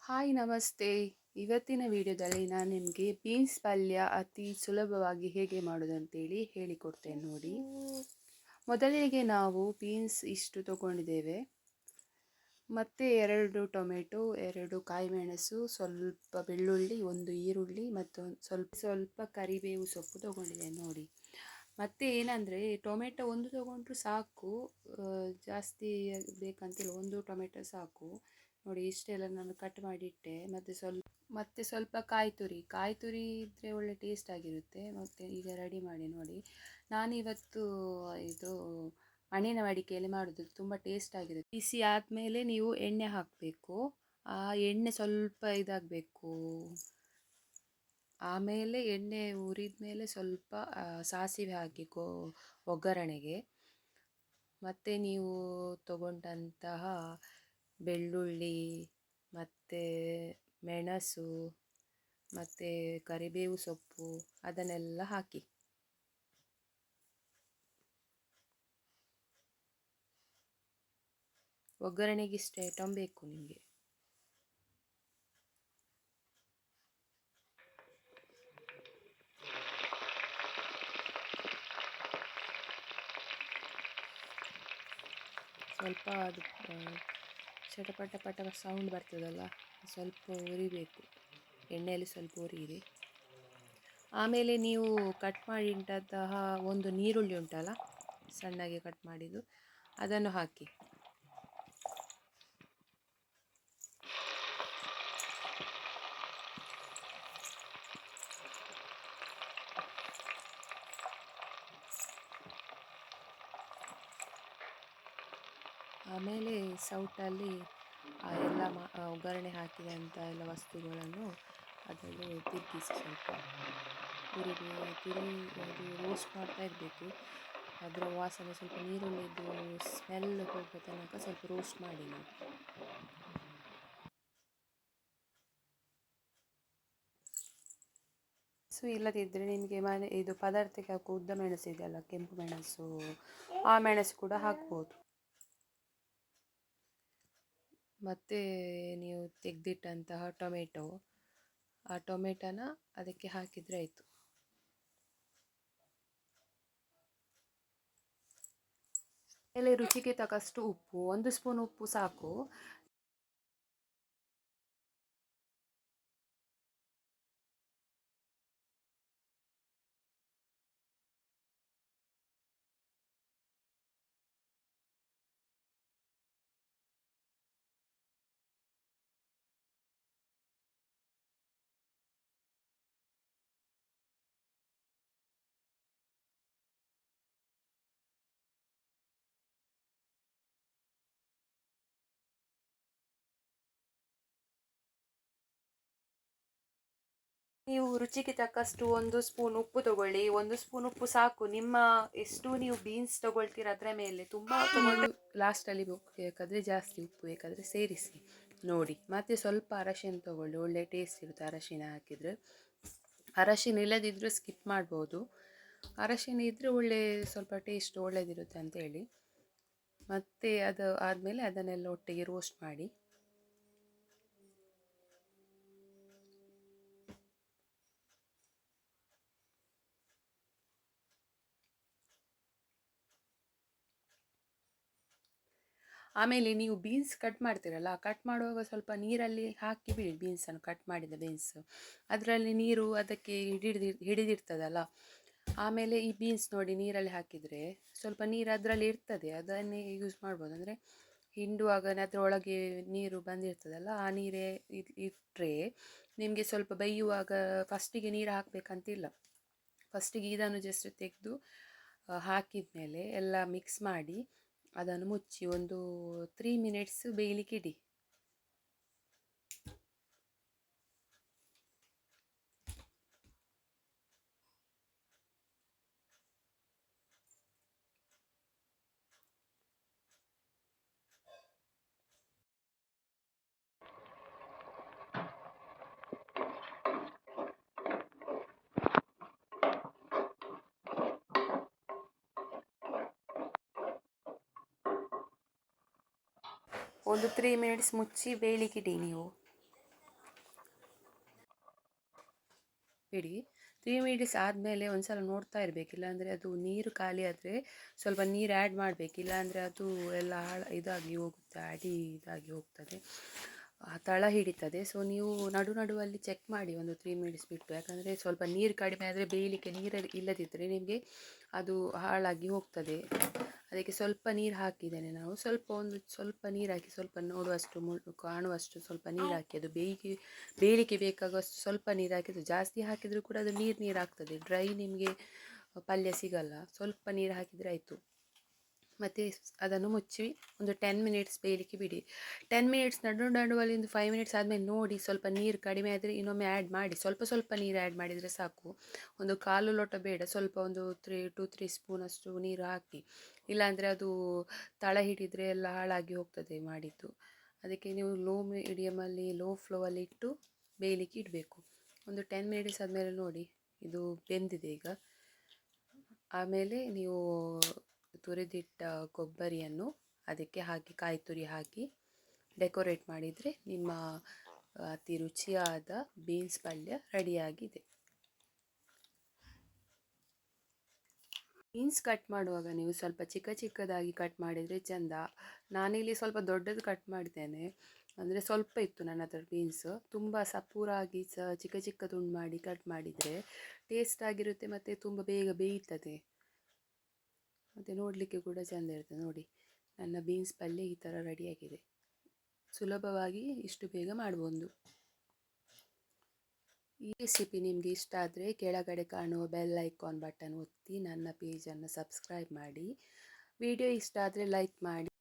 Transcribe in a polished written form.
Hi ನಮಸ್ತೆ. ಇವತ್ತಿನ ವಿಡಿಯೋದಲ್ಲಿ ನಾನು ನಿಮಗೆ ಬೀನ್ಸ್ ಪಲ್ಯ ಅತಿ ಸುಲಭವಾಗಿ ಹೇಗೆ ಮಾಡೋದಂತೇಳಿ ಹೇಳಿಕೊಡ್ತೇನೆ ನೋಡಿ. ಮೊದಲಿಗೆ ನಾವು ಬೀನ್ಸ್ ಇಷ್ಟು ತಗೊಂಡಿದ್ದೇವೆ, ಮತ್ತು 2 ಟೊಮೆಟೊ, 2 ಕಾಯಿಮೆಣಸು, ಸ್ವಲ್ಪ ಬೆಳ್ಳುಳ್ಳಿ, 1 ಈರುಳ್ಳಿ ಮತ್ತು ಸ್ವಲ್ಪ ಕರಿಬೇವು ಸೊಪ್ಪು ತಗೊಂಡಿದ್ದೇನೆ ನೋಡಿ. ಮತ್ತು ಏನಂದರೆ ಟೊಮೆಟೊ ಒಂದು ತಗೊಂಡ್ರು ಸಾಕು, ಜಾಸ್ತಿ ಬೇಕಂತಿಲ್ಲ, 1 ಟೊಮೆಟೊ ಸಾಕು ನೋಡಿ. ಇಷ್ಟೆಲ್ಲ ನಾನು ಕಟ್ ಮಾಡಿಟ್ಟೆ. ಮತ್ತು ಸ್ವಲ್ಪ ಕಾಯಿ ತುರಿ ಇದ್ದರೆ ಒಳ್ಳೆ ಟೇಸ್ಟ್ ಆಗಿರುತ್ತೆ. ಮತ್ತು ಈಗ ರೆಡಿ ಮಾಡಿ ನೋಡಿ. ನಾನಿವತ್ತು ಇದು ಮಣ್ಣಿನ ಮಡಿಕೆಯಲ್ಲಿ ಮಾಡೋದು, ತುಂಬ ಟೇಸ್ಟ್ ಆಗಿರುತ್ತೆ. ಬಿಸಿ ಆದಮೇಲೆ ನೀವು ಎಣ್ಣೆ ಹಾಕಬೇಕು. ಆ ಎಣ್ಣೆ ಸ್ವಲ್ಪ ಇದಾಗಬೇಕು. ಆಮೇಲೆ ಎಣ್ಣೆ ಉರಿದ ಮೇಲೆ ಸ್ವಲ್ಪ ಸಾಸಿವೆ ಹಾಕಿ ಒಗ್ಗರಣೆಗೆ. ಮತ್ತು ನೀವು ತಗೊಂಡಂತಹ ಬೆಳ್ಳುಳ್ಳಿ ಮತ್ತು ಮೆಣಸು ಮತ್ತು ಕರಿಬೇವು ಸೊಪ್ಪು ಅದನ್ನೆಲ್ಲ ಹಾಕಿ. ಒಗ್ಗರಣೆಗೆ ಇಷ್ಟು ಐಟಮ್ ಬೇಕು ನಿಮಗೆ. ಸ್ವಲ್ಪ ಅದು ಚಟಪಟ ಸೌಂಡ್ ಬರ್ತದಲ್ಲ, ಸ್ವಲ್ಪ ಉರಿಬೇಕು, ಎಣ್ಣೆಯಲ್ಲಿ ಸ್ವಲ್ಪ ಉರಿಯಿರಿ. ಆಮೇಲೆ ನೀವು ಕಟ್ ಮಾಡಿ ಇಟ್ಟಂತಹ 1 ನೀರುಳ್ಳಿ ಉಂಟಲ್ಲ, ಸಣ್ಣಗೆ ಕಟ್ ಮಾಡಿದ್ದು, ಅದನ್ನು ಹಾಕಿ. ಆಮೇಲೆ ಸೌಟಲ್ಲಿ ಎಲ್ಲ ಒಗ್ಗರಣೆ ಹಾಕಿದಂಥ ಎಲ್ಲ ವಸ್ತುಗಳನ್ನು ಅದರಲ್ಲಿ ತಿರುಗಿಸಿ. ಸ್ವಲ್ಪ ಅದು ರೋಸ್ಟ್ ಮಾಡ್ತಾ ಇರಬೇಕು. ಅದರ ವಾಸನೆ, ಸ್ವಲ್ಪ ನೀರುಳ್ಳಿದು ಸ್ಮೆಲ್ ಹೋಗೋ ತನಕ ಸ್ವಲ್ಪ ರೋಸ್ಟ್ ಮಾಡಿ ನೀವು. ಇಲ್ಲದಿದ್ದರೆ ನಿಮಗೆ ಇದು ಪದಾರ್ಥಕ್ಕೆ ಹಾಕೋ ಉದ್ದ ಮೆಣಸು ಇದೆಯಲ್ಲ, ಕೆಂಪು ಮೆಣಸು, ಆ ಮೆಣಸು ಕೂಡ ಹಾಕ್ಬೋದು. ಮತ್ತು ನೀವು ತೆಗೆದಿಟ್ಟಂತಹ ಟೊಮೆಟೊ, ಆ ಟೊಮೆಟೊನ ಅದಕ್ಕೆ ಹಾಕಿದರೆ ಆಯಿತು. ಆಮೇಲೆ ರುಚಿಗೆ ತಕ್ಕಷ್ಟು ಉಪ್ಪು, 1 ಸ್ಪೂನ್ ಉಪ್ಪು ಸಾಕು. ನೀವು ರುಚಿಗೆ ತಕ್ಕಷ್ಟು 1 ಸ್ಪೂನ್ ಉಪ್ಪು ತಗೊಳ್ಳಿ. 1 ಸ್ಪೂನ್ ಉಪ್ಪು ಸಾಕು. ನಿಮ್ಮ ಎಷ್ಟು ನೀವು ಬೀನ್ಸ್ ತಗೊಳ್ತೀರ ಅದರ ಮೇಲೆ. ತುಂಬ ತಗೊಂಡು ಲಾಸ್ಟಲ್ಲಿ ಬೇಕಾದರೆ ಜಾಸ್ತಿ ಉಪ್ಪು ಬೇಕಾದರೆ ಸೇರಿಸಿ ನೋಡಿ. ಮತ್ತು ಸ್ವಲ್ಪ ಅರಶಿನ ತಗೊಳ್ಳಿ, ಒಳ್ಳೆ ಟೇಸ್ಟ್ ಇರುತ್ತೆ ಅರಶಿನ ಹಾಕಿದರೆ. ಅರಶಿನ ಇಲ್ಲದಿದ್ದರೂ ಸ್ಕಿಪ್ ಮಾಡ್ಬೋದು. ಅರಶಿನ ಇದ್ದರೆ ಒಳ್ಳೆ ಸ್ವಲ್ಪ ಟೇಸ್ಟ್ ಒಳ್ಳೆದಿರುತ್ತೆ ಅಂತೇಳಿ. ಮತ್ತು ಅದು ಆದಮೇಲೆ ಅದನ್ನೆಲ್ಲ ಒಟ್ಟಿಗೆ ರೋಸ್ಟ್ ಮಾಡಿ. ಆಮೇಲೆ ನೀವು ಬೀನ್ಸ್ ಕಟ್ ಮಾಡ್ತೀರಲ್ಲ, ಕಟ್ ಮಾಡುವಾಗ ಸ್ವಲ್ಪ ನೀರಲ್ಲಿ ಹಾಕಿ ಬಿಡಿ ಬೀನ್ಸನ್ನು, ಕಟ್ ಮಾಡಿದ ಬೀನ್ಸ್. ಅದರಲ್ಲಿ ನೀರು ಅದಕ್ಕೆ ಹಿಡಿದಿರ್ತದಲ್ಲ. ಆಮೇಲೆ ಈ ಬೀನ್ಸ್ ನೋಡಿ, ನೀರಲ್ಲಿ ಹಾಕಿದರೆ ಸ್ವಲ್ಪ ನೀರು ಅದರಲ್ಲಿ ಇರ್ತದೆ, ಅದನ್ನೇ ಯೂಸ್ ಮಾಡ್ಬೋದು. ಅಂದರೆ ಹಿಂಡುವಾಗ ಅದರೊಳಗೆ ನೀರು ಬಂದಿರ್ತದಲ್ಲ, ಆ ನೀರೇ ಇಟ್ಟರೆ ನಿಮಗೆ ಸ್ವಲ್ಪ ಬೇಯುವಾಗ ಫಸ್ಟಿಗೆ ನೀರು ಹಾಕಬೇಕಂತಿಲ್ಲ. ಫಸ್ಟಿಗೆ ಇದನ್ನು ಜಸ್ಟ್ ತೆಗೆದು ಹಾಕಿದ ಮೇಲೆ ಎಲ್ಲ ಮಿಕ್ಸ್ ಮಾಡಿ ಅದನ್ನು ಮುಚ್ಚಿ ಒಂದು 3 ಮಿನಿಟ್ಸ್ ಬೇಯಲಿಕ್ಕೆ ಇಡಿ. ಒಂದು 3 ಮಿನಿಟ್ಸ್ ಮುಚ್ಚಿ ಬೇಯಲಿಕ್ಕೆ ಇಡಿ ನೀವು. ಇಡಿ. 3 ಮಿನಿಟ್ಸ್ ಆದಮೇಲೆ ಒಂದು ಸಲ ನೋಡ್ತಾ ಇರಬೇಕು, ಇಲ್ಲಾಂದರೆ ಅದು ನೀರು ಖಾಲಿ ಆದರೆ ಸ್ವಲ್ಪ ನೀರು ಆ್ಯಡ್ ಮಾಡಬೇಕು, ಇಲ್ಲಾಂದರೆ ಅದು ಎಲ್ಲ ಇದಾಗಿ ಹೋಗುತ್ತೆ, ಇದಾಗಿ ಹೋಗ್ತದೆ, ತಳ ಹಿಡಿತದೆ. ಸೊ ನೀವು ನಡುವಲ್ಲಿ ಚೆಕ್ ಮಾಡಿ ಒಂದು 3 ಮಿನಿಟ್ಸ್ ಬಿಟ್ಟು, ಯಾಕಂದರೆ ಸ್ವಲ್ಪ ನೀರು ಕಡಿಮೆ ಆದರೆ ಬೇಯಲಿಕ್ಕೆ ನೀರು ಇಲ್ಲದಿದ್ದರೆ ನಿಮಗೆ ಅದು ಹಾಳಾಗಿ ಹೋಗ್ತದೆ. ಅದಕ್ಕೆ ಸ್ವಲ್ಪ ನೀರು ಹಾಕಿದ್ದೇನೆ ನಾವು, ಸ್ವಲ್ಪ ನೀರು ಹಾಕಿ, ಸ್ವಲ್ಪ ನೋಡುವಷ್ಟು ಕಾಣುವಷ್ಟು ಸ್ವಲ್ಪ ನೀರು ಹಾಕಿ, ಅದು ಬೇಯಲಿಕ್ಕೆ ಬೇಕಾಗುವಷ್ಟು ಸ್ವಲ್ಪ ನೀರು ಹಾಕಿದ್ದು. ಜಾಸ್ತಿ ಹಾಕಿದರೂ ಕೂಡ ಅದು ನೀರು ಆಗ್ತದೆ, ಡ್ರೈ ನಿಮಗೆ ಪಲ್ಯ ಸಿಗಲ್ಲ. ಸ್ವಲ್ಪ ನೀರು ಹಾಕಿದರೆ ಆಯಿತು. ಮತ್ತು ಅದನ್ನು ಮುಚ್ಚಿ ಒಂದು 10 ಮಿನಿಟ್ಸ್ ಬೇಯಲಿಕ್ಕೆ ಬಿಡಿ. 10 ಮಿನಿಟ್ಸ್ ನಡುವಲ್ಲಿ ಒಂದು 5 ಮಿನಿಟ್ಸ್ ಆದಮೇಲೆ ನೋಡಿ, ಸ್ವಲ್ಪ ನೀರು ಕಡಿಮೆ ಆದರೆ ಇನ್ನೊಮ್ಮೆ ಆ್ಯಡ್ ಮಾಡಿ, ಸ್ವಲ್ಪ ನೀರು ಆ್ಯಡ್ ಮಾಡಿದರೆ ಸಾಕು. ಒಂದು 1/4 ಲೋಟ ಬೇಡ, ಸ್ವಲ್ಪ ಒಂದು 2-3 ಸ್ಪೂನಷ್ಟು ನೀರು ಹಾಕಿ, ಇಲ್ಲಾಂದರೆ ಅದು ತಳ ಹಿಡಿದರೆ ಎಲ್ಲ ಹಾಳಾಗಿ ಹೋಗ್ತದೆ ಮಾಡಿದ್ದು. ಅದಕ್ಕೆ ನೀವು ಲೋ ಫ್ಲೋವಲ್ಲಿ ಇಟ್ಟು ಬೇಯಲಿಕ್ಕೆ ಇಡಬೇಕು. ಒಂದು 10 ಮಿನಿಟ್ಸ್ ಆದಮೇಲೆ ನೋಡಿ, ಇದು ಬೆಂದಿದೆ ಈಗ. ಆಮೇಲೆ ನೀವು ತುರಿದಿಟ್ಟ ಕೊಬ್ಬರಿಯನ್ನು ಅದಕ್ಕೆ ಹಾಕಿ, ಕಾಯಿ ತುರಿ ಹಾಕಿ ಡೆಕೋರೇಟ್ ಮಾಡಿದರೆ ನಿಮ್ಮ ಅತಿ ರುಚಿಯಾದ ಬೀನ್ಸ್ ಪಲ್ಯ ರೆಡಿಯಾಗಿದೆ. ಬೀನ್ಸ್ ಕಟ್ ಮಾಡುವಾಗ ನೀವು ಸ್ವಲ್ಪ ಚಿಕ್ಕದಾಗಿ ಕಟ್ ಮಾಡಿದರೆ ಚೆಂದ. ನಾನಿಲ್ಲಿ ಸ್ವಲ್ಪ ದೊಡ್ಡದು ಕಟ್ ಮಾಡಿದ್ದೇನೆ, ಅಂದರೆ ಸ್ವಲ್ಪ ಇತ್ತು ನನ್ನ ಹತ್ರ ಬೀನ್ಸ್. ತುಂಬ ಸಪೂರಾಗಿ ಚಿಕ್ಕ ತುಂಡು ಮಾಡಿ ಕಟ್ ಮಾಡಿದರೆ ಟೇಸ್ಟ್ ಆಗಿರುತ್ತೆ, ಮತ್ತು ತುಂಬ ಬೇಗ ಬೇಯುತ್ತದೆ, ಮತ್ತು ನೋಡಲಿಕ್ಕೆ ಕೂಡ ಚೆಂದ ಇರ್ತದೆ. ನೋಡಿ, ನನ್ನ ಬೀನ್ಸ್ ಪಲ್ಯ ಈ ಥರ ರೆಡಿಯಾಗಿದೆ. ಸುಲಭವಾಗಿ ಇಷ್ಟು ಬೇಗ ಮಾಡ್ಬೋದು. ಈ ರೆಸಿಪಿ ನಿಮಗೆ ಇಷ್ಟ ಆದರೆ ಕೆಳಗಡೆ ಕಾಣುವ ಬೆಲ್ ಐಕಾನ್ ಬಟನ್ ಒತ್ತಿ ನನ್ನ ಪೇಜನ್ನು ಸಬ್ಸ್ಕ್ರೈಬ್ ಮಾಡಿ. ವಿಡಿಯೋ ಇಷ್ಟ ಆದರೆ ಲೈಕ್ ಮಾಡಿ.